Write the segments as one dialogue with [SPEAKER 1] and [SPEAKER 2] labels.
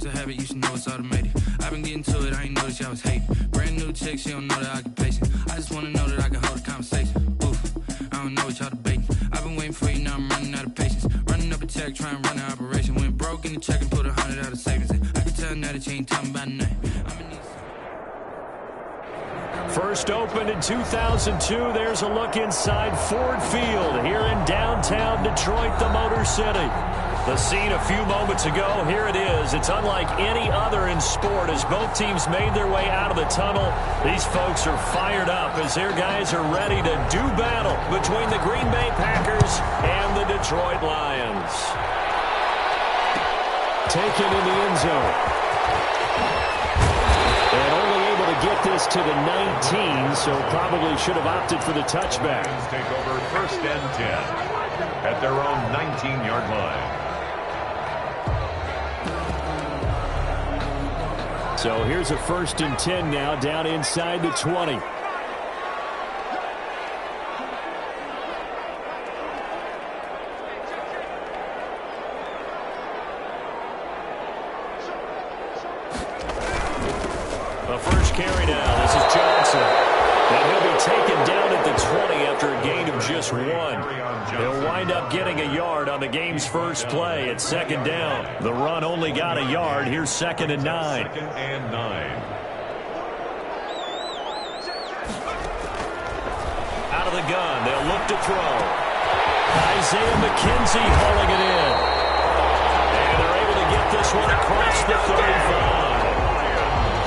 [SPEAKER 1] a habit, you should know it's automated. I've been getting to it, I ain't noticed y'all was hating. Brand new chick, she don't know the occupation. I just wanna know that I can hold a conversation. Oof, I don't know what y'all debating. I've been waiting for you, now I'm running out of patience. Running up a check, trying to run an operation. Went broke in the check and put 100 out of savings in. I can tell now that you ain't talking about nothing.
[SPEAKER 2] First opened in 2002. There's a look inside Ford Field here in downtown Detroit, the Motor City. The scene a few moments ago, here it is. It's unlike any other in sport as both teams made their way out of the tunnel. These folks are fired up as their guys are ready to do battle between the Green Bay Packers and the Detroit Lions. Taken in the end zone. And only able to get this to the 19, so probably should have opted for the touchback.
[SPEAKER 3] Take over first and 10 at their own 19-yard line.
[SPEAKER 2] So here's a first and 10 now down inside the 20. The first carry now. This is Johnson. And he'll be taken down at the 20 after a gain of just one. He'll wind up getting a yard on the game's first play at second down. The run only got a yard. Here's second and 9.
[SPEAKER 3] Second and 9.
[SPEAKER 2] Out of the gun, they'll look to throw. Isaiah McKenzie hauling it in. And they're able to get this one across the 35.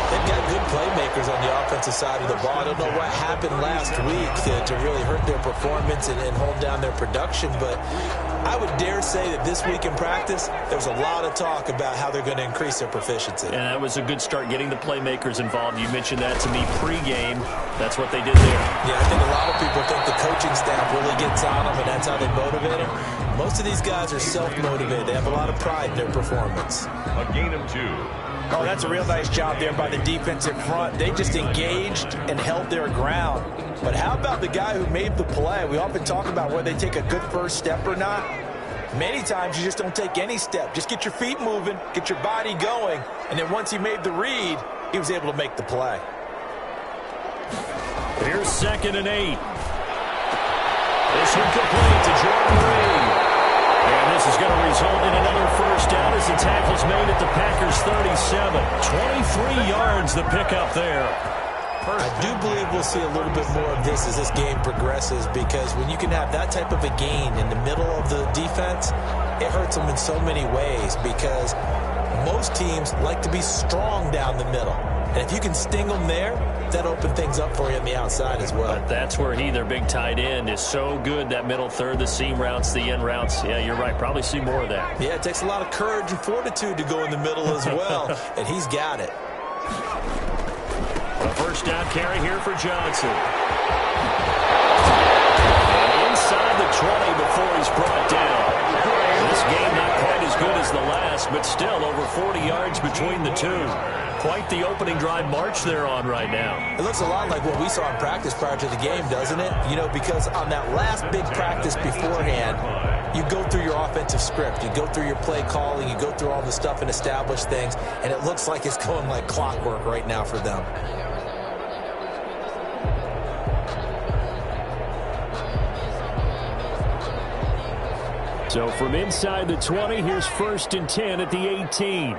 [SPEAKER 4] They've got good playmakers on the offensive side of the ball. I don't know what happened last week to really hurt their performance and hold down their production, but I would dare say that this week in practice, there was a lot of talk about how they're going to increase their proficiency.
[SPEAKER 2] And that was a good start getting the playmakers involved. You mentioned that to me pregame. That's what they did there.
[SPEAKER 4] Yeah, I think a lot of people think the coaching staff really gets on them, and that's how they motivate them. Most of these guys are self-motivated. They have a lot of pride in their performance.
[SPEAKER 3] A gain of 2.
[SPEAKER 5] Oh, that's a real nice job there by the defensive front. They just engaged and held their ground. But how about the guy who made the play? We often talk about whether they take a good first step or not. Many times you just don't take any step. Just get your feet moving, get your body going, and then once he made the read, he was able to make the play.
[SPEAKER 2] Here's second and 8. This one complete to Jordan Reed. And this is going to result in another first down as the tackle's made at the Packers 37. 23 yards the pickup there.
[SPEAKER 4] I do believe we'll see a little bit more of this as this game progresses, because when you can have that type of a gain in the middle of the defense, it hurts them in so many ways, because most teams like to be strong down the middle. And if you can sting them there, that opens things up for you on the outside as well.
[SPEAKER 2] But that's where their big tight end, is so good, that middle third, the seam routes, the end routes. Yeah, you're right. Probably see more of that.
[SPEAKER 4] Yeah, it takes a lot of courage and fortitude to go in the middle as well, and he's got it.
[SPEAKER 2] A first down carry here for Johnson. And inside the 20 before he's brought down. This game not quite as good as the last, but still over 40 yards between the two. Quite the opening drive march they're on right now.
[SPEAKER 4] It looks a lot like what we saw in practice prior to the game, doesn't it? You know, because on that last big practice beforehand, you go through your offensive script, you go through your play calling, you go through all the stuff and establish things, and it looks like it's going like clockwork right now for them.
[SPEAKER 2] So from inside the 20, here's first and 10 at the 18.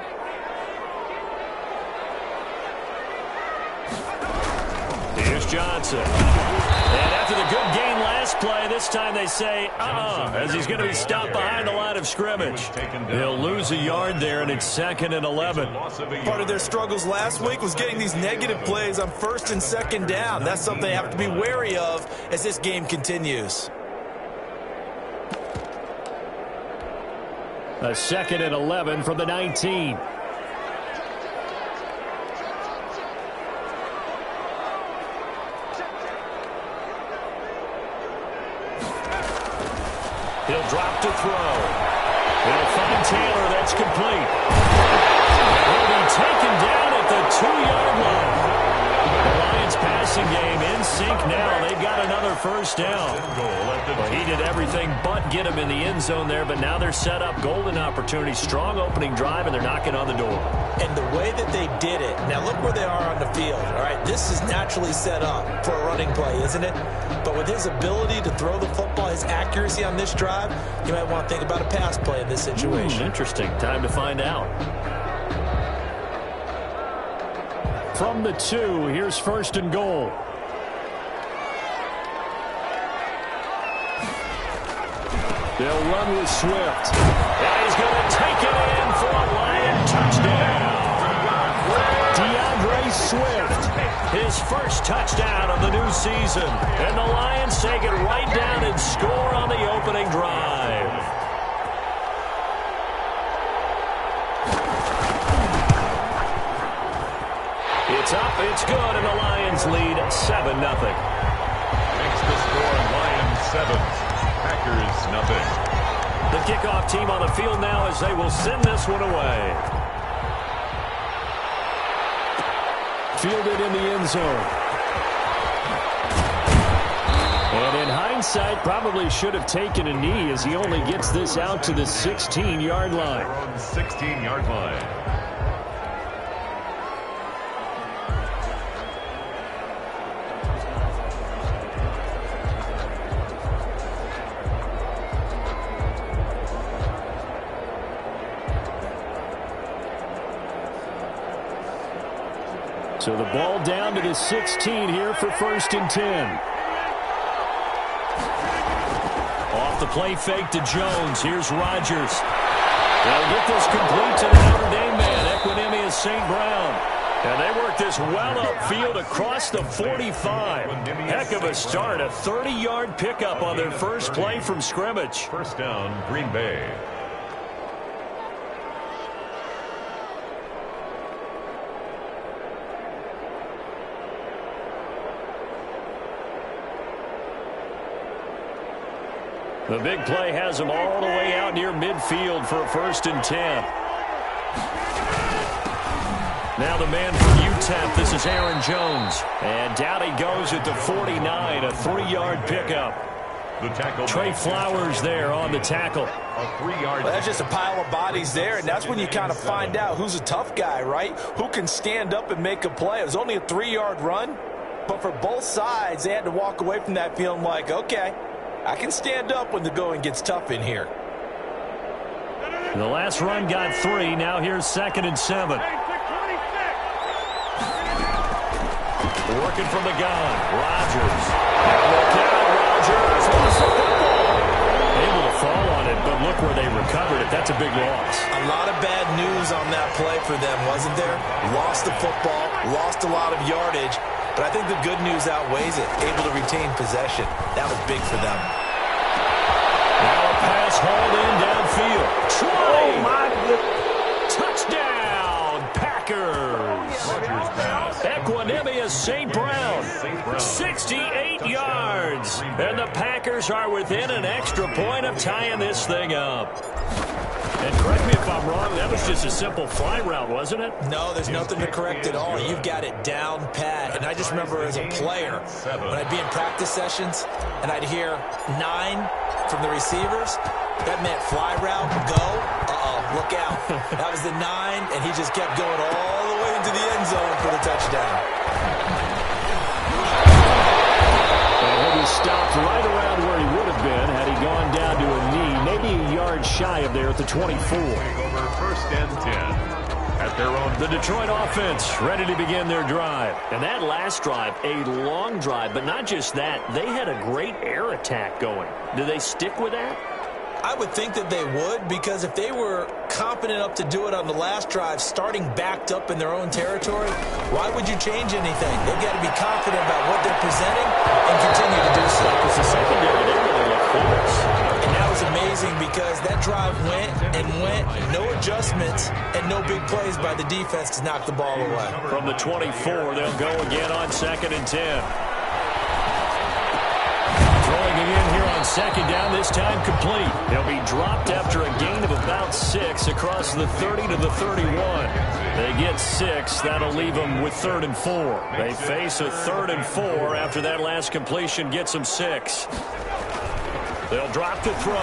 [SPEAKER 2] Here's Johnson. And after the good game last play, this time they say, as he's going to be stopped behind the line of scrimmage. They'll lose a yard there, and it's second and 11.
[SPEAKER 5] Part of their struggles last week was getting these negative plays on first and second down. That's something they have to be wary of as this game continues.
[SPEAKER 2] A second and 11 from the 19. He'll drop to throw. He'll find Taylor. That's complete. He'll be taken down at the 2-yard line. The Lions pass passing game in sync now. They've got another first down. Well, he did everything but get him in the end zone there, but now they're set up. Golden opportunity, strong opening drive, and they're knocking on the door.
[SPEAKER 4] And the way that they did it, now look where they are on the field. All right, this is naturally set up for a running play, isn't it? But with his ability to throw the football, his accuracy on this drive, you might want to think about a pass play in this situation.
[SPEAKER 2] Interesting. Time to find out. From the 2, here's first and goal. They'll run with Swift. And he's going to take it in for a Lion touchdown. DeAndre Swift, his first touchdown of the new season. And the Lions take it right down and score on the opening drive. It's up, it's good, and the Lions lead 7-0.
[SPEAKER 3] Makes the score Lions 7, Packers nothing.
[SPEAKER 2] The kickoff team on the field now as they will send this one away. Fielded in the end zone. And in hindsight, probably should have taken a knee as he only gets this out to the 16-yard line.
[SPEAKER 3] 16-yard line.
[SPEAKER 2] So the ball down to the 16 here for first and 10. Off the play fake to Jones. Here's Rodgers. They'll get this complete to the Notre Dame man, Equinemius St. Brown. And they work this well upfield across the 45. Heck of a start. A 30-yard pickup on their first play from scrimmage.
[SPEAKER 3] First down, Green Bay.
[SPEAKER 2] The big play has him all the way out near midfield for a first and 10. Now the man from UTEP, this is Aaron Jones. And down he goes at the 49, a 3-yard pickup.
[SPEAKER 3] The tackle.
[SPEAKER 2] Trey Flowers there on the tackle.
[SPEAKER 3] A 3-yard.
[SPEAKER 5] Well, that's just a pile of bodies there, and that's when you kind of find out who's a tough guy, right? Who can stand up and make a play. It was only a 3-yard run, but for both sides, they had to walk away from that feeling like, okay, I can stand up when the going gets tough in here.
[SPEAKER 2] The last run got 3. Now here's second and 7. Working from the gun. Rodgers. Look out, Rodgers. Lost the football. Able to fall on it, but look where they recovered it. That's a big loss.
[SPEAKER 4] A lot of bad news on that play for them, wasn't there? Lost the football, lost a lot of yardage. But I think the good news outweighs it. Able to retain possession. That was big for them.
[SPEAKER 2] Now a pass hauled in downfield. Troy! Oh, my goodness. Touchdown, Packers. Equinemius St. Brown. 68 yards. And the Packers are within an extra point of tying this thing up. And correct me if I'm wrong, that was just a simple fly route, wasn't it?
[SPEAKER 4] No, there's nothing to correct at all. You've got it down pat. And I just remember as a player, when I'd be in practice sessions and I'd hear 9 from the receivers, that meant fly route, go, look out. That was the 9, and he just kept going all the way into the end zone for the touchdown.
[SPEAKER 2] And he stopped right around where he would have been had he gone down to a knee, maybe a yard shy of there at the 24.
[SPEAKER 3] Over first and 10 at their own.
[SPEAKER 2] The Detroit offense ready to begin their drive. And that last drive, a long drive, but not just that. They had a great air attack going. Do they stick with that?
[SPEAKER 4] I would think that they would, because if they were confident enough to do it on the last drive, starting backed up in their own territory, why would you change anything? They've got to be confident about what they're presenting and continue to do so.
[SPEAKER 2] Because the secondary, they really look close.
[SPEAKER 4] And that was amazing because that drive went and went, no adjustments, and no big plays by the defense to knock the ball away.
[SPEAKER 2] From the 24, they'll go again on second and 10. Throwing it in here on second down, this time complete. They'll be dropped after a gain of about 6. 6 across the 30 to the 31. They get 6. That'll leave them with 3rd and 4. They face a 3rd and 4 after that last completion gets them 6. They'll drop the throw.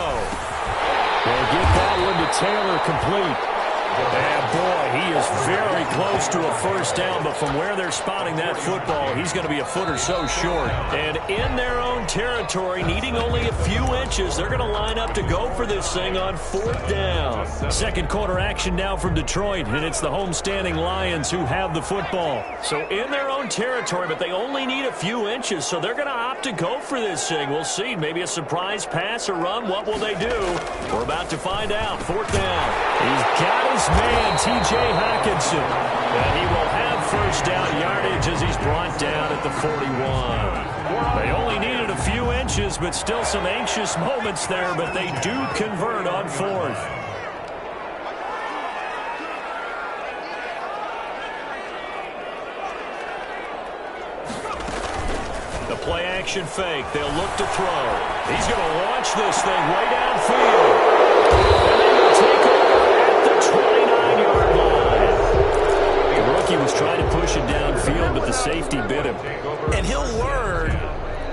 [SPEAKER 2] They'll get that one to Taylor complete. And boy, he is very close to a first down, but from where they're spotting that football, he's going to be a foot or so short. And in their own territory, needing only a few inches, they're going to line up to go for this thing on 4th down. Second quarter action now from Detroit, and it's the homestanding Lions who have the football. So in their own territory, but they only need a few inches, so they're going to opt to go for this thing. We'll see. Maybe a surprise pass or run. What will they do? We're about to find out. 4th down. He's got his man, T.J. Hockenson. And he will have first down yardage as he's brought down at the 41. They only needed a few inches, but still some anxious moments there, but they do convert on 4th. The play action fake. They'll look to throw. He's going to launch this thing way downfield. And they will take over at the 29-yard line. The rookie was trying to push it downfield, but the safety bit him.
[SPEAKER 4] And he'll learn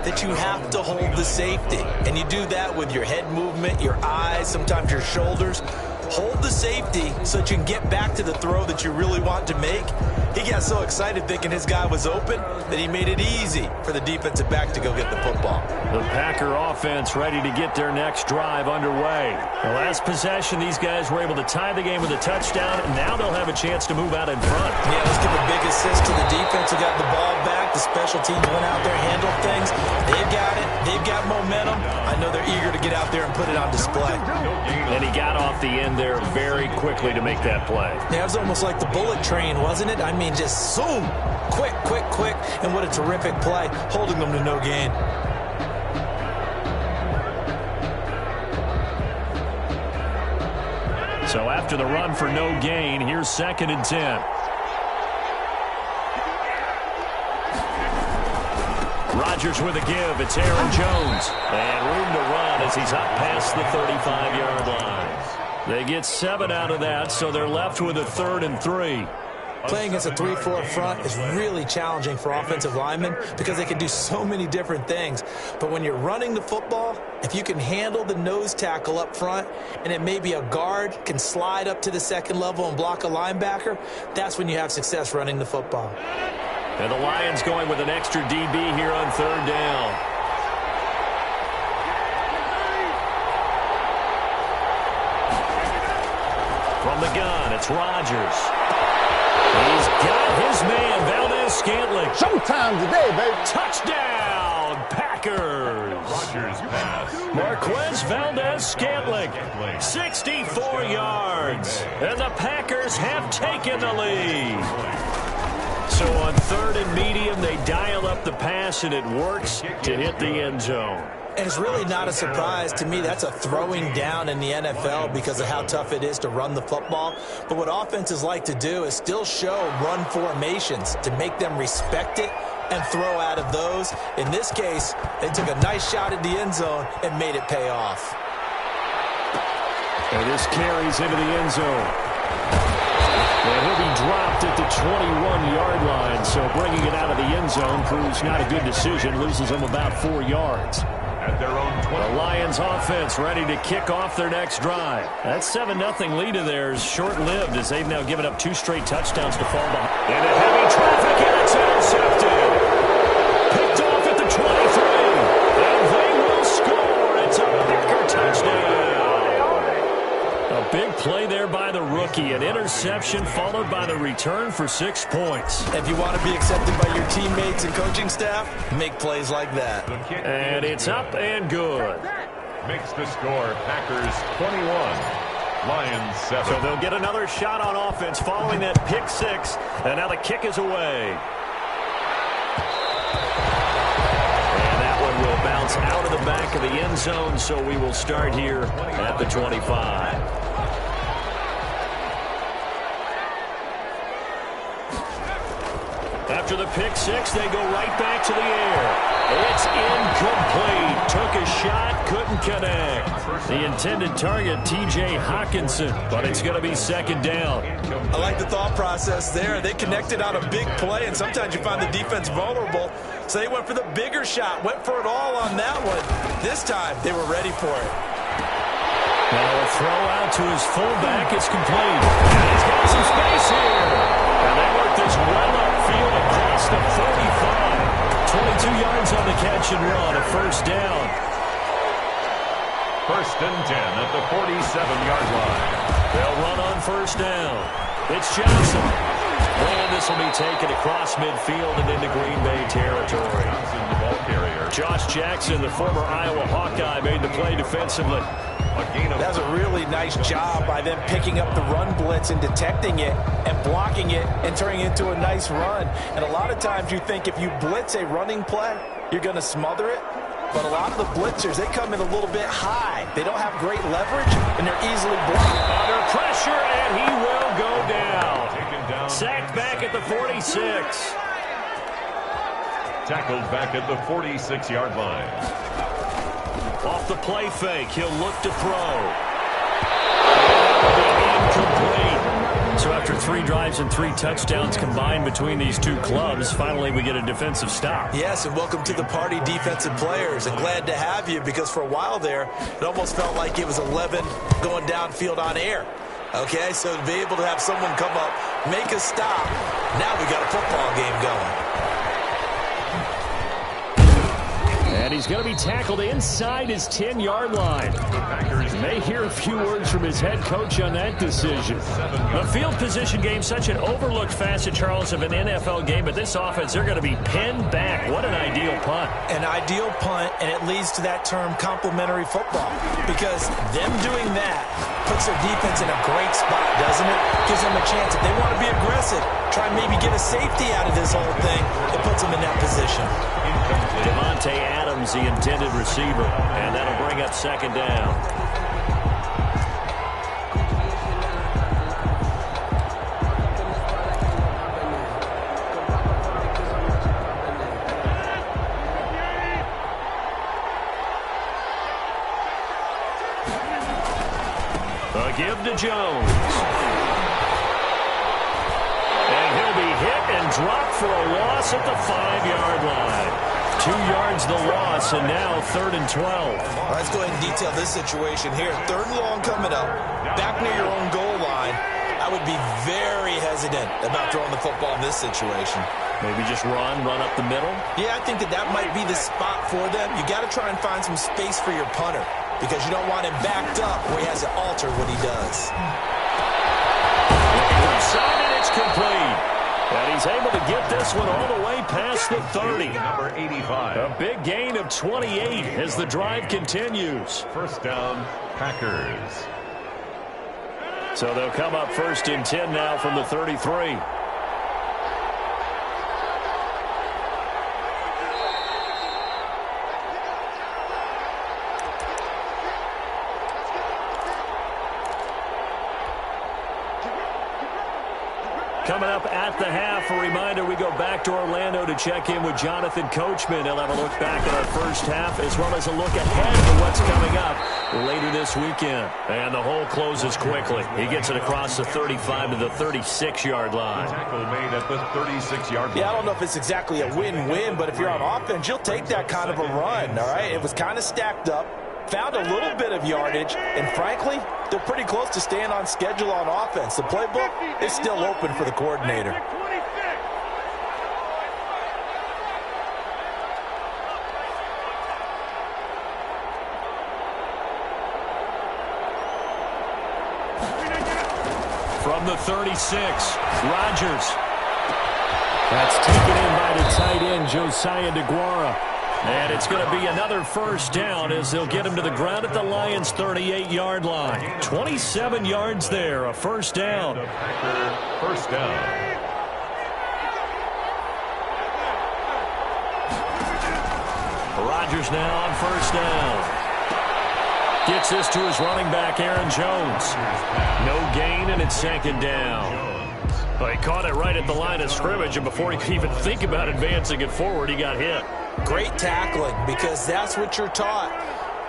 [SPEAKER 4] that you have to hold the safety. And you do that with your head movement, your eyes, sometimes your shoulders. Hold the safety so that you can get back to the throw that you really want to make. He got so excited thinking his guy was open that he made it easy for the defensive back to go get the football.
[SPEAKER 2] The Packer offense ready to get their next drive underway. The last possession, these guys were able to tie the game with a touchdown, and now they'll have a chance to move out in front.
[SPEAKER 4] Yeah, let's give a big assist to the defense who got the ball back. The special teams went out there, handled things. They've got it. They've got momentum. I know they're eager to get out there and put it on display.
[SPEAKER 2] And he got off the end there very quickly to make that play.
[SPEAKER 4] Yeah, it was almost like the bullet train, wasn't it? I mean, just zoom, quick, quick, quick, and what a terrific play, holding them to no gain.
[SPEAKER 2] So after the run for no gain, here's 2nd and 10. Rodgers with a give. It's Aaron Jones. And room to run as he's up past the 35-yard line. They get 7 out of that, so they're left with a 3rd and 3.
[SPEAKER 4] Playing against a 3-4 front is really challenging for offensive linemen because they can do so many different things. But when you're running the football, if you can handle the nose tackle up front and it may be a guard can slide up to the second level and block a linebacker, that's when you have success running the football.
[SPEAKER 2] And the Lions going with an extra DB here on 3rd down. From the gun, it's Rodgers. He's got his man, Valdez-Scantling.
[SPEAKER 6] Showtime today, baby.
[SPEAKER 2] Touchdown, Packers.
[SPEAKER 3] Rodgers pass.
[SPEAKER 2] Marquez Valdez-Scantling, 64 yards. And the Packers have taken the lead. So on 3rd and medium, they dial up the pass, and it works to hit the end zone.
[SPEAKER 4] And it's really not a surprise to me. That's a throwing down in the NFL because of how tough it is to run the football. But what offenses like to do is still show run formations to make them respect it and throw out of those. In this case, they took a nice shot at the end zone and made it pay off.
[SPEAKER 2] And this carries into the end zone. And he'll be dropped at the 21-yard line, so bringing it out of the end zone proves not a good decision, loses them about 4 yards.
[SPEAKER 3] At their own 20.
[SPEAKER 2] The Lions offense ready to kick off their next drive. That 7-0 lead of theirs short-lived as they've now given up 2 straight touchdowns to fall behind. Into heavy traffic, and it's intercepted. Picked off at the 23. And they will score. It's a Packer touchdown. A big play there by the rookie. An interception followed by the return for 6 points.
[SPEAKER 4] If you want to be accepted by your teammates and coaching staff, make plays like that.
[SPEAKER 2] And it's up and good.
[SPEAKER 3] Makes the score Packers 21, Lions 7.
[SPEAKER 2] So they'll get another shot on offense following that pick 6. And now the kick is away. And that one will bounce out of the back of the end zone, so we will start here at the 25. After the pick six, they go right back to the air. It's incomplete. Took a shot, couldn't connect. The intended target, T.J. Hawkinson, but it's going to be second down.
[SPEAKER 4] I like the thought process there. They connected on a big play, and sometimes you find the defense vulnerable. So they went for the bigger shot, went for it all on that one. This time, they were ready for it.
[SPEAKER 2] Now a throw out to his fullback. It's complete. And he's got some space here. And they work this well upfield across the 45. 22 yards on the catch and run, a first down.
[SPEAKER 3] First and 10 at the 47-yard line.
[SPEAKER 2] They'll run on first down. It's Johnson. And this will be taken across midfield and into Green Bay territory.
[SPEAKER 3] Johnson, the ball carrier.
[SPEAKER 2] Josh Jackson, the former Iowa Hawkeye, made the play defensively.
[SPEAKER 5] That's a really nice job by them picking up the run blitz and detecting it and blocking it and turning it into a nice run. And a lot of times you think if you blitz a running play, you're going to smother it. But a lot of the blitzers, they come in a little bit high. They don't have great leverage, and they're easily blocked.
[SPEAKER 2] Under pressure, and he will go down. Sacked back at the 46.
[SPEAKER 3] Tackled back at the 46-yard line.
[SPEAKER 2] Off the play fake, he'll look to throw. Incomplete. So after 3 drives and 3 touchdowns combined between these two clubs, finally we get a defensive stop.
[SPEAKER 4] Yes, and welcome to the party, defensive players. And glad to have you, because for a while there, it almost felt like it was 11 going downfield on air. Okay, so to be able to have someone come up, make a stop, now we got a football game going.
[SPEAKER 2] And he's going to be tackled inside his 10-yard line. May hear a few words from his head coach on that decision. The field position game, such an overlooked facet, Charles, of an NFL game, but this offense, they're going to be pinned back. What an ideal punt.
[SPEAKER 5] An ideal punt, and it leads to that term complementary football, because them doing that puts their defense in a great spot, doesn't it? Gives them a chance. If they want to be aggressive, try and maybe get a safety out of this whole thing, it puts them in that position.
[SPEAKER 2] Devontae Adams, the intended receiver, and that'll bring up second down. A give to Jones. And he'll be hit and dropped for a loss at the 5-yard line. 2 yards the loss, and now 3rd and 12.
[SPEAKER 4] Let's go ahead and detail this situation here. 3rd and long coming up, back near your own goal line. I would be very hesitant about throwing the football in this situation.
[SPEAKER 2] Maybe just run up the middle?
[SPEAKER 4] Yeah, I think that might be the spot for them. You got to try and find some space for your punter, because you don't want him backed up where he has to alter what he does.
[SPEAKER 2] Inside, and it's complete. And he's able to get this one all the way past the 30.
[SPEAKER 3] Number 85.
[SPEAKER 2] A big gain of 28 as the drive continues.
[SPEAKER 3] First down, Packers.
[SPEAKER 2] So they'll come up 1st and 10 now from the 33. Coming up at the half, a reminder, we go back to Orlando to check in with Jonathan Coachman. He'll have a look back at our first half, as well as a look ahead to what's coming up later this weekend. And the hole closes quickly. He gets it across the 35 to the 36-yard line.
[SPEAKER 3] Tackle made at the 36-yard line.
[SPEAKER 5] Yeah, I don't know if it's exactly a win-win, but if you're on offense, you'll take that kind of a run, all right? It was kind of stacked up. Found a little bit of yardage, and frankly, they're pretty close to staying on schedule on offense. The playbook is still open for the coordinator.
[SPEAKER 2] From the 36, Rodgers. That's taken in by the tight end, Josiah DeGuara. And it's going to be another first down as they'll get him to the ground at the Lions' 38-yard line. 27 yards there, a first down.
[SPEAKER 3] First down.
[SPEAKER 2] Rodgers now on first down. Gets this to his running back, Aaron Jones. No gain, and it's second down. Well, he caught it right at the line of scrimmage, and before he could even think about advancing it forward, he got hit.
[SPEAKER 4] Great tackling, because that's what you're taught.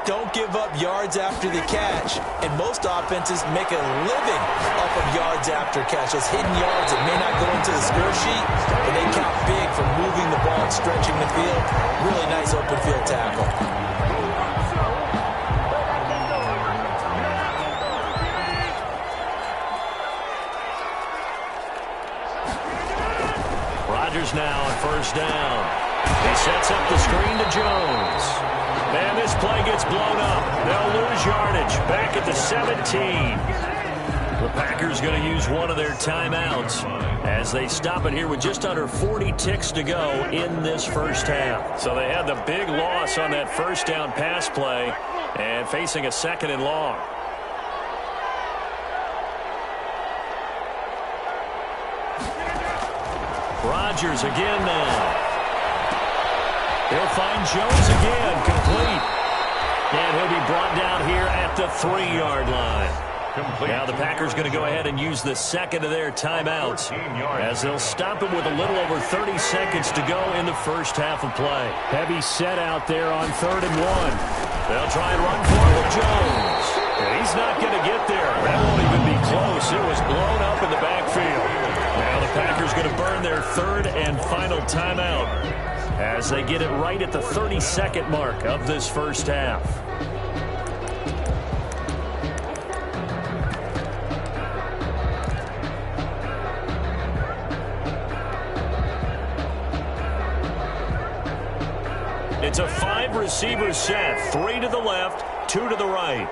[SPEAKER 4] Don't give up yards after the catch. And most offenses make a living off of yards after catch. Those hidden yards that may not go into the score sheet, but they count big for moving the ball and stretching the field. Really nice open field tackle.
[SPEAKER 2] Rodgers now on first down. He sets up the screen to Jones. And this play gets blown up. They'll lose yardage back at the 17. The Packers going to use one of their timeouts as they stop it here with just under 40 ticks to go in this first half. So they had the big loss on that first down pass play and facing a 2nd and long. Rodgers again now. He'll find Jones again, complete. And he'll be brought down here at the 3-yard line. Complete. Now the Packers going to go ahead and use the second of their timeouts as they'll stop it with a little over 30 seconds to go in the first half of play. Heavy set out there on 3rd and 1. They'll try and run for it with Jones. And he's not going to get there. That won't even be close. It was blown up in the backfield. Now the Packers going to burn their 3rd and final timeout as they get it right at the 30-second mark of this first half. It's a 5-receiver set, 3 to the left, 2 to the right.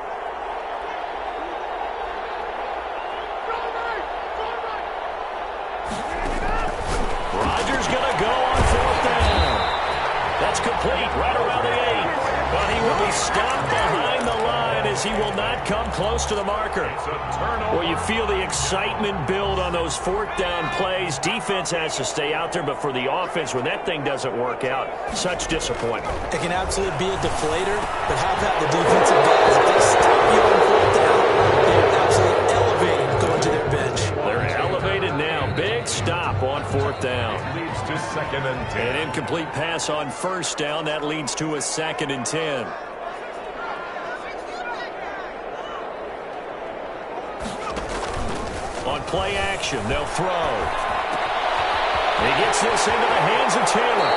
[SPEAKER 2] Rodgers going to go on 4th down. That's complete right around the 8. But he will be stopped behind the line as he will not come close to the marker. Well, you feel the excitement build on those 4th down plays. Defense has to stay out there, but for the offense, when that thing doesn't work out, such disappointment.
[SPEAKER 4] It can absolutely be a deflator, but how about the defensive guys? If they stop you on 4th down, they're absolutely elevated going to their bench.
[SPEAKER 2] They're elevated now. Big stop on 4th down.
[SPEAKER 3] Leads to 2nd and 10.
[SPEAKER 2] An incomplete pass on 1st down. That leads to a 2nd and 10. On play action, they'll throw. He gets this into the hands of Taylor.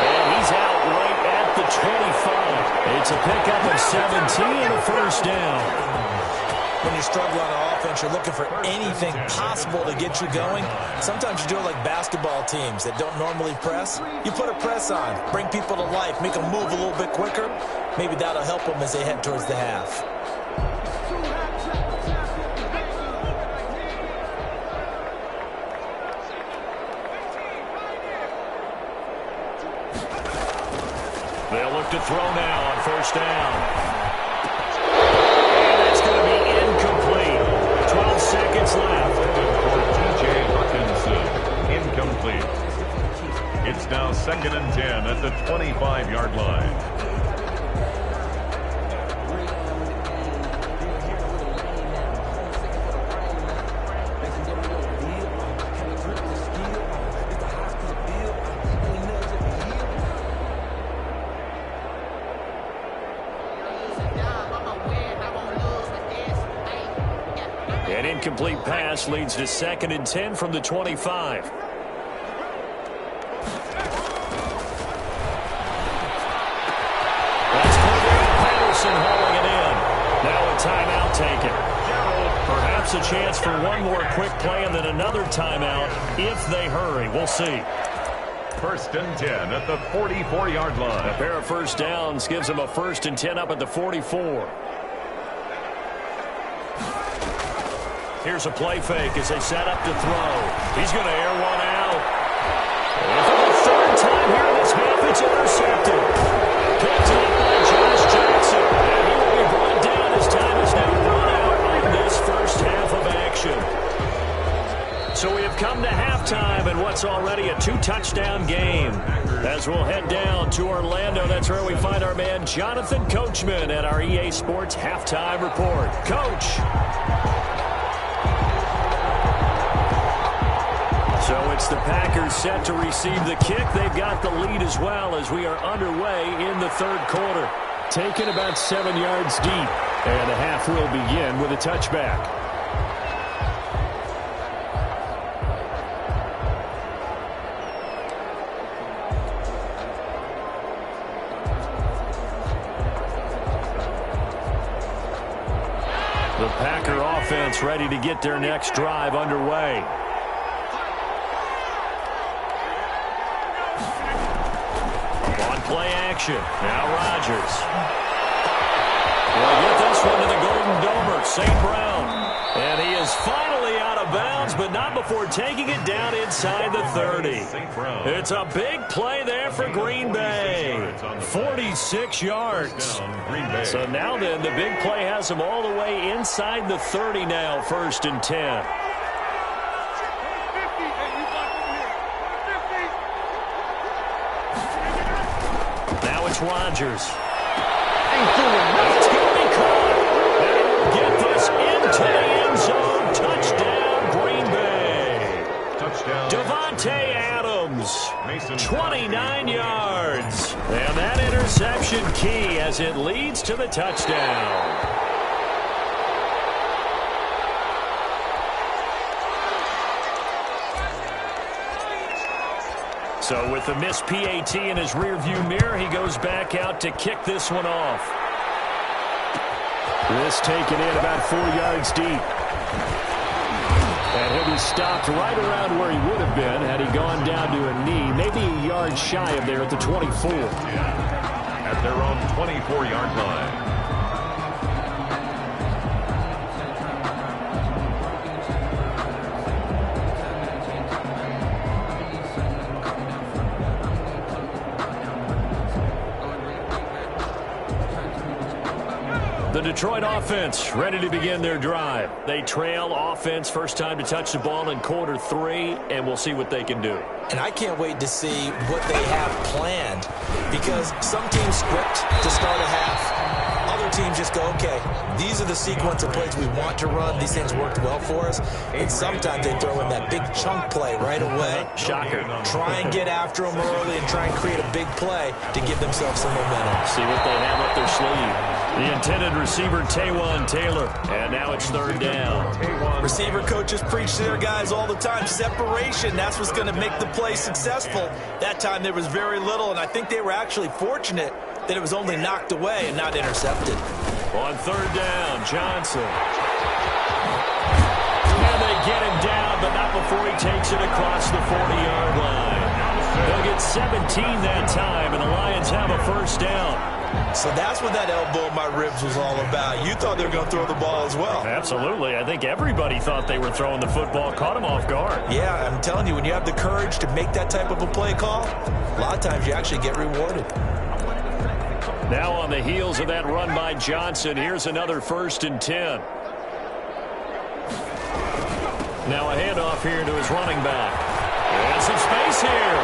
[SPEAKER 2] And he's out right at the 25. It's a pickup of 17 and a 1st down.
[SPEAKER 4] When you struggle on offense, you're looking for anything possible to get you going. Sometimes you do it like basketball teams that don't normally press. You put a press on, bring people to life, make them move a little bit quicker. Maybe that'll help them as they head towards the half.
[SPEAKER 2] They'll look to throw now on 1st down. And that's going to be incomplete. 12 seconds left.
[SPEAKER 3] For T.J. Hawkinson, incomplete. It's now 2nd and 10 at the 25-yard line.
[SPEAKER 2] An incomplete pass leads to 2nd and 10 from the 25. That's Patterson hauling it in. Now a timeout taken. Perhaps a chance for one more quick play and then another timeout if they hurry. We'll see.
[SPEAKER 3] 1st and 10 at the 44-yard line.
[SPEAKER 2] A pair of 1st downs gives them a 1st and 10 up at the 44. Here's a play fake as they set up to throw. He's going to air one out. And for the 3rd time here in this half, it's intercepted. Picked up by Josh Jackson. And he will be brought down as time is now run out in this first half of action. So we have come to halftime in what's already a 2-touchdown game. As we'll head down to Orlando, that's where we find our man Jonathan Coachman at our EA Sports Halftime Report. Coach. The Packers set to receive the kick. They've got the lead as well as we are underway in the third quarter. Taken about 7 yards deep. And the half will begin with a touchback. The Packer offense ready to get their next drive underway. On play action. Now Rodgers. Will get this one to the Golden Domer, St. Brown. And he is finally out of bounds, but not before taking it down inside the 30. It's a big play there for Green Bay. 46 yards. So now then, the big play has him all the way inside the 30 now, 1st and 10. Now it's Rodgers. It's going to be caught. And it will get this into the end zone. Touchdown, Green Bay.
[SPEAKER 3] Touchdown.
[SPEAKER 2] Davante Adams, 29 yards. And that interception key as it leads to the touchdown. So with the missed PAT in his rearview mirror, he goes back out to kick this one off. This taken in about 4 yards deep. And he'll be stopped right around where he would have been had he gone down to a knee, maybe a yard shy of there at the 24.
[SPEAKER 3] At their own 24-yard line.
[SPEAKER 2] The Detroit offense ready to begin their drive. They trail offense, first time to touch the ball in quarter 3, and we'll see what they can do.
[SPEAKER 4] And I can't wait to see what they have planned, because some teams script to start a half. Other teams just go, okay, these are the sequence of plays we want to run. These things worked well for us. And sometimes they throw in that big chunk play right away.
[SPEAKER 2] Shocker.
[SPEAKER 4] Try and get after them early and try and create a big play to give themselves some momentum.
[SPEAKER 2] See what they have up their sleeve. The intended receiver, Taywan Taylor. And now it's 3rd down.
[SPEAKER 4] Receiver coaches preach to their guys all the time. Separation, that's what's going to make the play successful. That time there was very little, and I think they were actually fortunate that it was only knocked away and not intercepted.
[SPEAKER 2] On 3rd down, Johnson. And they get him down, but not before he takes it across the 40-yard line. They'll get 17 that time, and the Lions have a 1st down.
[SPEAKER 4] So that's what that elbow in my ribs was all about. You thought they were going to throw the ball as well.
[SPEAKER 2] Absolutely. I think everybody thought they were throwing the football, caught him off guard.
[SPEAKER 4] Yeah, I'm telling you, when you have the courage to make that type of a play call, a lot of times you actually get rewarded.
[SPEAKER 2] Now on the heels of that run by Johnson, here's another 1st and 10. Now a handoff here to his running back. And some space here.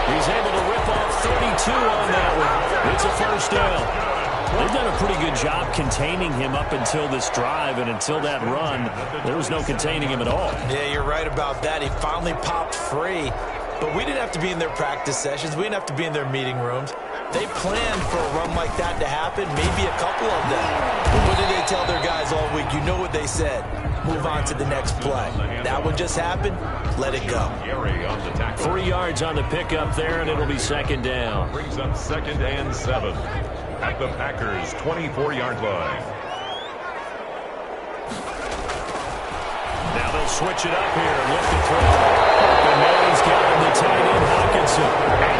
[SPEAKER 2] He's able to rip off 32 on that one. It's a 1st down. They've done a pretty good job containing him up until this drive, and until that run, there was no containing him at all.
[SPEAKER 4] Yeah, you're right about that. He finally popped free. But we didn't have to be in their practice sessions. We didn't have to be in their meeting rooms. They planned for a run like that to happen, maybe a couple of them. But what did they tell their guys all week? You know what they said. Move on to the next play. That one just happened. Let it go.
[SPEAKER 2] 3 yards on the pickup there, and it'll be 2nd down.
[SPEAKER 3] Brings up 2nd and 7 at the Packers' 24-yard line.
[SPEAKER 2] Now they'll switch it up here and look to throw. And now he's got him, the tight end, Hawkinson.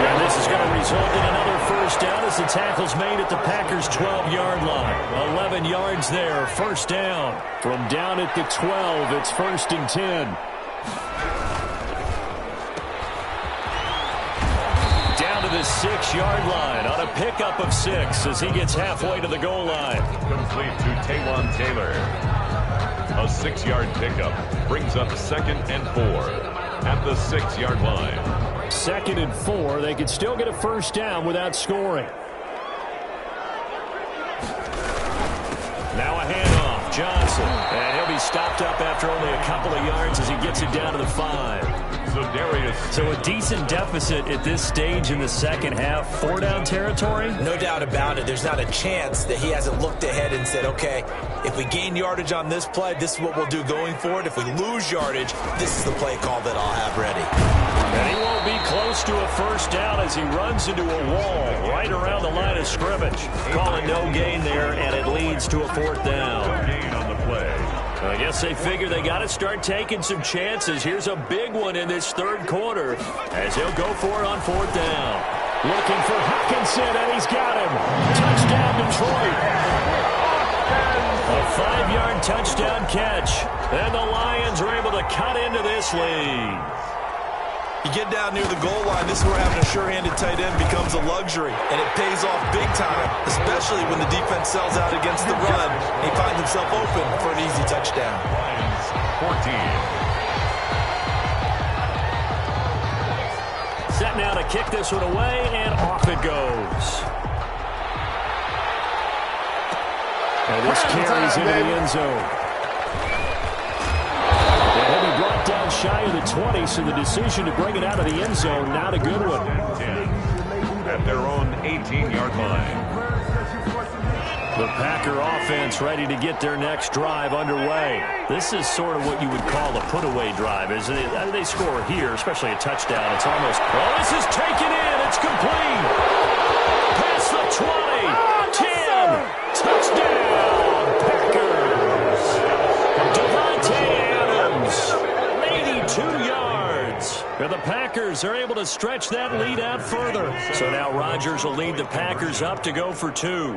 [SPEAKER 2] And this is going to result in another 1st down as the tackle's made at the Packers' 12-yard line. 11 yards there, 1st down. From down at the 12, it's 1st and 10. Down to the 6-yard line on a pickup of 6 as he gets halfway to the goal line.
[SPEAKER 3] Complete to Taywan Taylor. A 6-yard pickup brings up 2nd and 4 at the 6-yard line.
[SPEAKER 2] 2nd and 4. They could still get a 1st down without scoring. Now a handoff. Johnson. And he'll be stopped up after only a couple of yards as he gets it down to the 5. So a decent deficit at this stage in the second half. 4-down territory?
[SPEAKER 4] No doubt about it. There's not a chance that he hasn't looked ahead and said, okay, if we gain yardage on this play, this is what we'll do going forward. If we lose yardage, this is the play call that I'll have ready.
[SPEAKER 2] And he won't be close to a first down as he runs into a wall right around the line of scrimmage. Calling no gain there, and it leads to a 4th down.
[SPEAKER 3] No gain on the play.
[SPEAKER 2] I guess they figure they got to start taking some chances. Here's a big one in this third quarter as he'll go for it on 4th down. Looking for Hutchinson, and he's got him. Touchdown, Detroit. A 5-yard touchdown catch. And the Lions are able to cut into this lead.
[SPEAKER 5] You get down near the goal line, this is where having a sure-handed tight end becomes a luxury, and it pays off big time, especially when the defense sells out against the run, and he finds himself open for an easy touchdown.
[SPEAKER 3] 14.
[SPEAKER 2] Set now to kick this one away, and off it goes. And this carries into the end zone. Down shy of the 20, so the decision to bring it out of the end zone, not a good one.
[SPEAKER 3] At their own 18-yard line.
[SPEAKER 2] The Packer offense ready to get their next drive underway. This is sort of what you would call a put-away drive. As they score here, especially a touchdown, it's almost... Oh, this is taken in. It's complete. Past the 20. 10. Touchdown. Packers. Devontae Adams. 2 yards. And the Packers are able to stretch that lead out further. So now Rodgers will lead the Packers up to go for 2.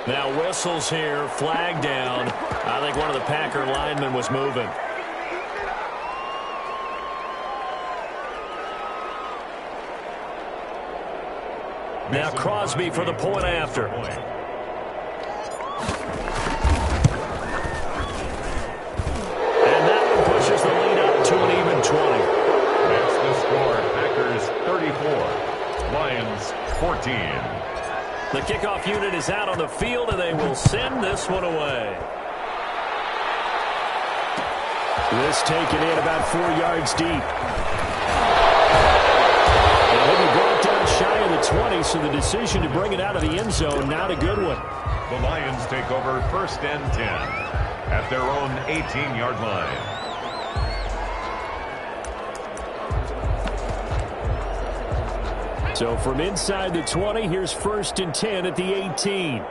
[SPEAKER 2] Now whistles here, flag down. I think one of the Packer linemen was moving. Now Crosby for the point after. Pushes the lead up to an even 20.
[SPEAKER 3] That's the score. Packers 34. Lions 14.
[SPEAKER 2] The kickoff unit is out on the field, and they will send this one away. This taken in about 4 yards deep. And he'll be brought down shy of the 20, so the decision to bring it out of the end zone, not a good one.
[SPEAKER 3] The Lions take over 1st and 10 at their own 18-yard line.
[SPEAKER 2] So from inside the 20, here's 1st and 10 at the 18.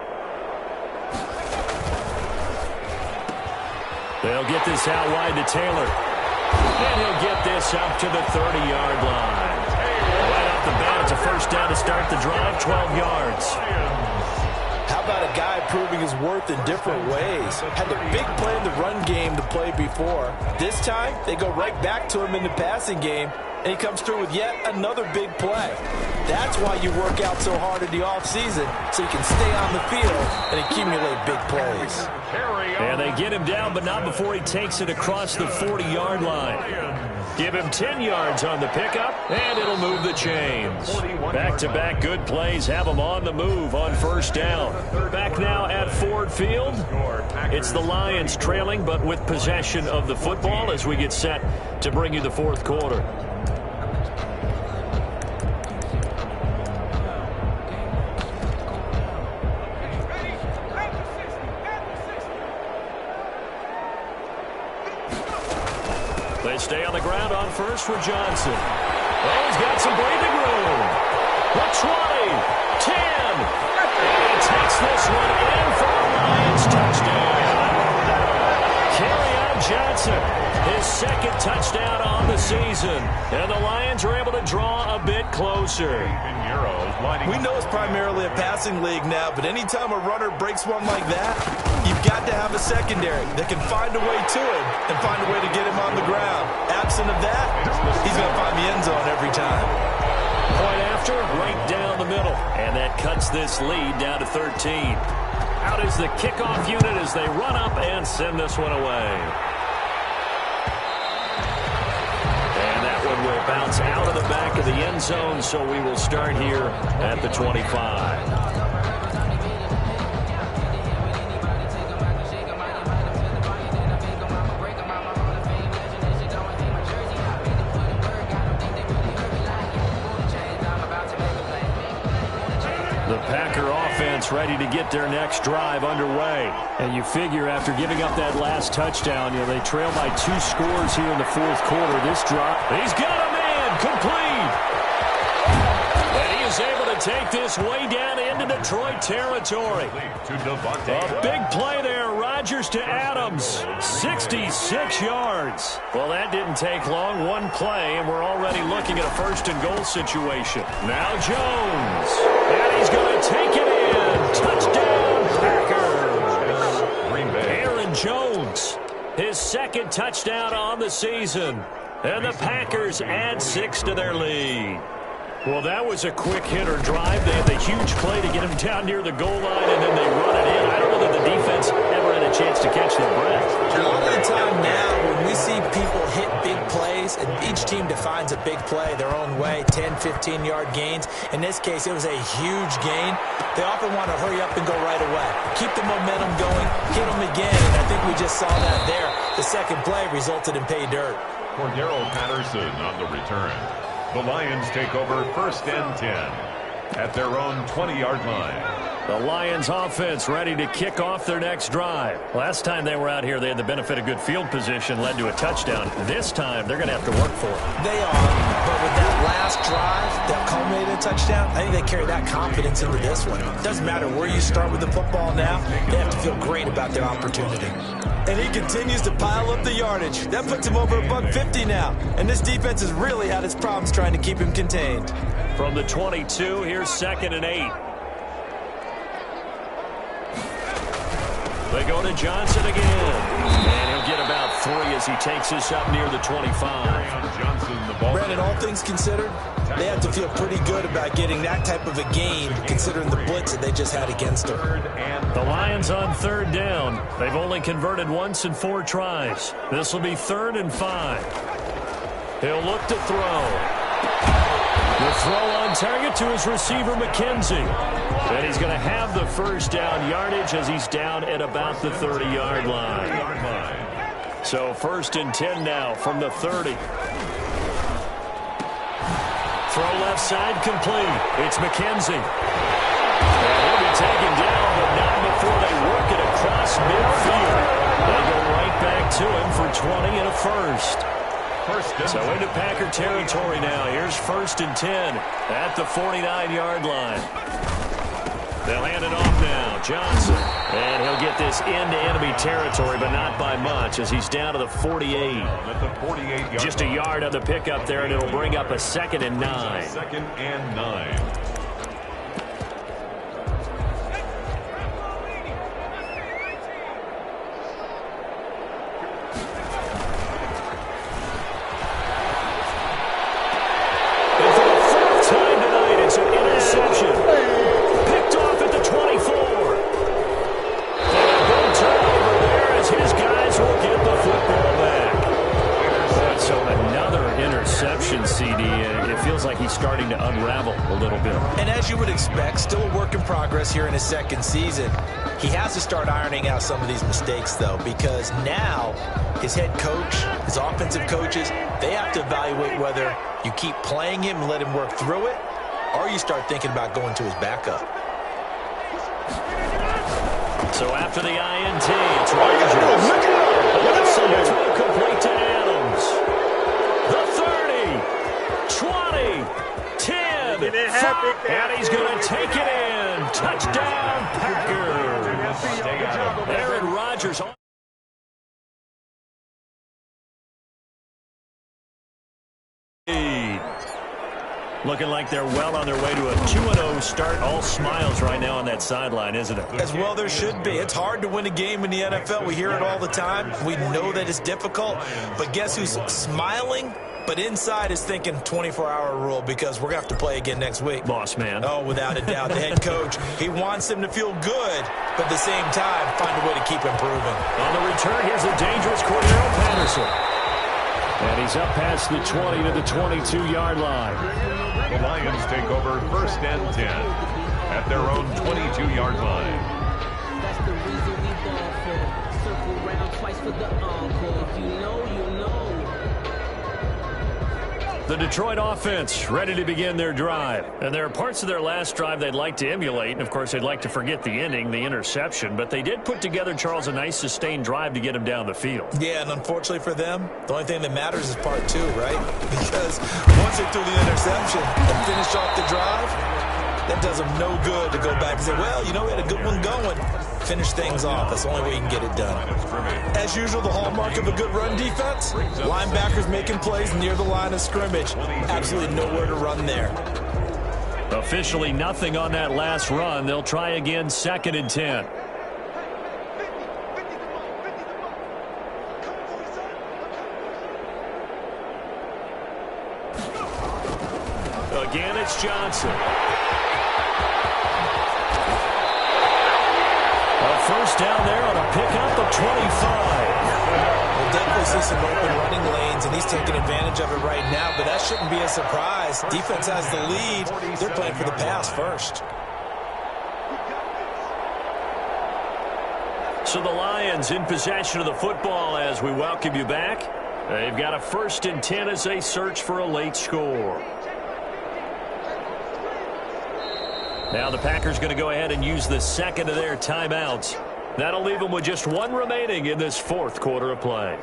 [SPEAKER 2] They'll get this out wide to Taylor. And he'll get this up to the 30-yard line. Right off the bat, it's a first down to start the drive, 12 yards.
[SPEAKER 5] How about a guy proving his worth in different ways? Had the big play in the run game to play before. This time, they go right back to him in the passing game, and he comes through with yet another big play. That's why you work out so hard in the offseason, so you can stay on the field and accumulate big plays.
[SPEAKER 2] And they get him down, but not before he takes it across the 40-yard line. Give him 10 yards on the pickup, and it'll move the chains. Back-to-back good plays have him on the move on first down. Back now at Ford Field. It's the Lions trailing, but with possession of the football as we get set to bring you the fourth quarter. They stay on the ground on first for Johnson. Oh, he's got some breathing room. The 20, 10. And he takes this one in for a Lions touchdown. Kerryon Johnson, his second touchdown on the season. And the Lions are able to draw a bit closer.
[SPEAKER 5] We know it's primarily a passing league now, but anytime a runner breaks one like that, you've got to have a secondary that can find a way to him and find a way to get him on the ground. Absent of that, he's going to find the end zone every time.
[SPEAKER 2] Point after, right down the middle. And that cuts this lead down to 13. Out is the kickoff unit as they run up and send this one away. And that one will bounce out of the back of the end zone, so we will start here at the 25. The Packer offense ready to get their next drive underway. And you figure after giving up that last touchdown, they trail by 2 scores here in the fourth quarter. This drive, he's got a man complete. And he is able to take this way down into Detroit territory. A big play there. Rodgers to Adams. 66 yards. Well, that didn't take long. One play, and we're already looking at a first-and-goal situation. Now Jones. And he's going to take it in. Touchdown, Packers. Aaron Jones, his second touchdown on the season. And the Packers add 6 to their lead. Well, that was a quick hitter drive. They had the huge play to get him down near the goal line, and then they run it in. I don't know that the defense ever had a chance to catch their breath.
[SPEAKER 4] A lot of the time now, when we see people hit big plays, and each team defines a big play their own way, 10, 15-yard gains. In this case, it was a huge gain. They often want to hurry up and go right away. Keep the momentum going, hit them again, and I think we just saw that there. The second play resulted in pay dirt.
[SPEAKER 3] Cordero Patterson on the return. The Lions take over 1st and 10 at their own 20-yard line.
[SPEAKER 2] The Lions offense ready to kick off their next drive. Last time they were out here, they had the benefit of good field position, led to a touchdown. This time, they're going to have to work for it.
[SPEAKER 4] They are, but with that last drive that culminated in a touchdown, I think they carry that confidence into this one. It doesn't matter where you start with the football now, they have to feel great about their opportunity. And he continues to pile up the yardage. That puts him over $150 now. And this defense has really had its problems trying to keep him contained.
[SPEAKER 2] From the 22, here's 2nd and 8. They go to Johnson again. And he'll get about 3 as he takes this up near the 25.
[SPEAKER 4] Brandon, all things considered, they have to feel pretty good about getting that type of a gain, considering the blitz that they just had against them.
[SPEAKER 2] The Lions on 3rd down. They've only converted once in 4 tries. This will be 3rd and 5. He'll look to throw. The throw on target to his receiver, McKenzie. And he's going to have the first down yardage as he's down at about the 30-yard line. So 1st and 10 now from the 30. Throw left side complete. It's McKenzie. And he'll be taken down, but not before they work it across midfield. They go right back to him for 20 and a first. So into Packer territory now. Here's 1st and 10 at the 49-yard line. They'll hand it off now. Johnson. And he'll get this into enemy territory, but not by much as he's down to the 48. Just a yard on the pickup there, and it'll bring up a 2nd and 9.
[SPEAKER 3] 2nd and 9.
[SPEAKER 2] Starting to unravel a little bit.
[SPEAKER 4] And as you would expect, still a work in progress here in his 2nd season. He has to start ironing out some of these mistakes, though, because now his head coach, his offensive coaches, they have to evaluate whether you keep playing him and let him work through it, or you start thinking about going to his backup.
[SPEAKER 2] So after the INT, it's Rodgers. The left side throw complete to Adams. The 30, 20, 10, and he's going to take it in. Touchdown, Packers. Aaron Rodgers. Looking like they're well on their way to a 2-0 start. All smiles right now on that sideline, isn't it?
[SPEAKER 4] As well there should be. It's hard to win a game in the NFL. We hear it all the time. We know that it's difficult. But guess who's smiling? But inside is thinking 24-hour rule because we're going to have to play again next week.
[SPEAKER 2] Boss man.
[SPEAKER 4] Oh, without a doubt. The head coach, he wants them to feel good, but at the same time, find a way to keep improving.
[SPEAKER 2] On the return, here's the dangerous Cordero Patterson. And he's up past the 20 to the 22-yard line.
[SPEAKER 3] The Lions take over 1st and 10 at their own 22-yard line.
[SPEAKER 6] That's the reason we ball for. Circle round twice for the encore. If you know, you know.
[SPEAKER 2] The Detroit offense ready to begin their drive. And there are parts of their last drive they'd like to emulate. And, of course, they'd like to forget the ending, the interception. But they did put together, Charles, a nice sustained drive to get him down the field.
[SPEAKER 4] Yeah, and unfortunately for them, the only thing that matters is part 2, right? Because once they threw the interception and finished off the drive, that does them no good to go back and say, well, you know, we had a good one going. Finish things off. That's the only way you can get it done. As usual, the hallmark of a good run defense, linebackers making plays near the line of scrimmage. Absolutely nowhere to run there.
[SPEAKER 2] Officially nothing on that last run. They'll try again, 2nd and 10. Again, it's Johnson. First down there on a pickup of 25.
[SPEAKER 4] We'll definitely see some open running lanes, and he's taking advantage of it right now, but that shouldn't be a surprise. Defense has the lead. They're playing for the pass first.
[SPEAKER 2] So the Lions in possession of the football as we welcome you back. They've got a 1st and 10 as they search for a late score. Now the Packers going to go ahead and use the 2nd of their timeouts. That'll leave them with just 1 remaining in this 4th quarter of play.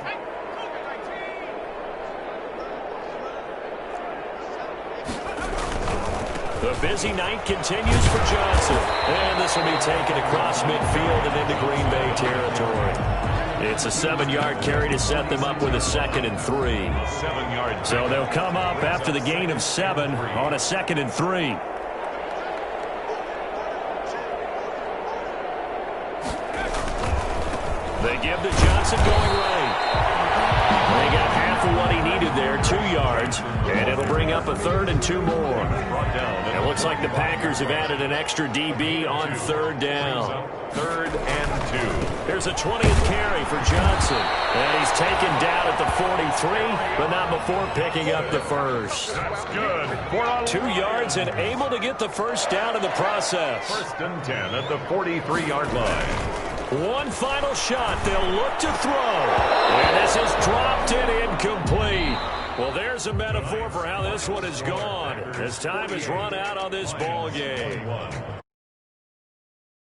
[SPEAKER 2] The busy night continues for Johnson. And this will be taken across midfield and into Green Bay territory. It's a 7-yard carry to set them up with a 2nd and 3.
[SPEAKER 3] 7-yard.
[SPEAKER 2] So they'll come up after the gain of 7 on a 2nd and 3. They give to Johnson going right. They got half of what he needed there, 2 yards, and it'll bring up a 3rd and 2 more. It looks like the Packers have added an extra DB on 3rd down.
[SPEAKER 3] 3rd and 2.
[SPEAKER 2] Here's a 20th carry for Johnson, and he's taken down at the 43, but not before picking up the first.
[SPEAKER 3] That's good.
[SPEAKER 2] 2 yards and able to get the first down in the process.
[SPEAKER 3] 1st and 10 at the 43-yard line.
[SPEAKER 2] One final shot. They'll look to throw. And this is dropped and incomplete. Well, there's a metaphor for how this one has gone as time has run out on this ball game.